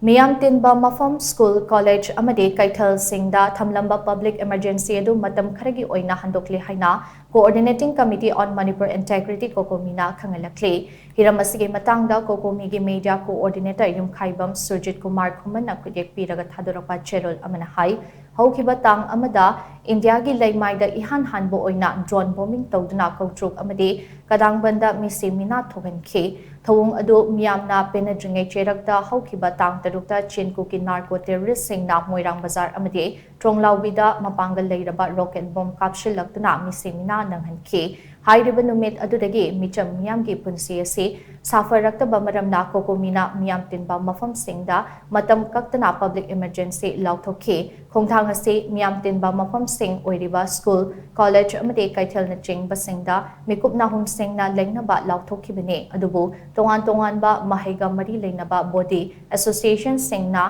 Meeyam tinba mapham school college Amadi Keithel Singda Thamlamba public emergency adu Matam Kharagi Oina Handokle haina coordinating committee on Manipur Integrity COCOMI na khang-hallakli hiramasige matangda COCOMI gi media coordinator yum khaibam Surjit Kumar Khuman na kujek piraga thadorapa cherol amana hai haukiba tang amada India gi laimaida ihan hanbo oina drone bombing tawduna kautruk amadi kadangbanda misi mina thogankhi thawung adu miyamna penadringai cherakda haukiba tang tarukta chinkuki narco terrorist singna moirang bazar amadi tronglawbida mapangal leiraba rocket bomb kapshilakduna misi mina nanghankhi hairiba numit adudagi micham miyam gi punsi ase safarakta bamaramna COCOMI miyam tinba mapham Singda matam kaktana public emergency lauthokhi khongthang ase miyam tinba mapham Sing oiriba school college amade Keithel na chingba Singda mikupna hum Singna lengnaba lauthokibane adubu tongan ba mahaiga mari leinaba body association Singna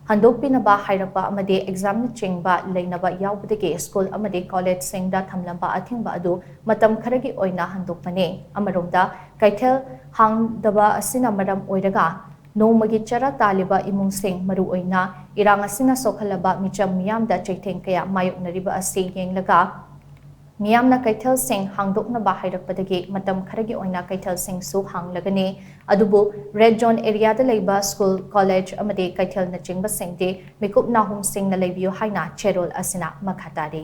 handokpinaba hairapa amade exam na chingba leinaba yaubdage school amade college Singda Thamlamba athingba adu Matam Kharagi Oina Handokle amaromda Keithel hangdaba asina maram oiraga Nomagi chara taliba imung sing maru oina irang asina sokhalaba micham miyam da chaitheng kaya mayok nariba ase yenglaga miyam na Keithel sing hangdokna ba hairakpadagi Matam Kharagi Oina Keithel sing su hanglagane adubu red zone area da leiba school college amade Keithel na chingba singde mikup na hum sing na leibiyo haina cherol asina makhatari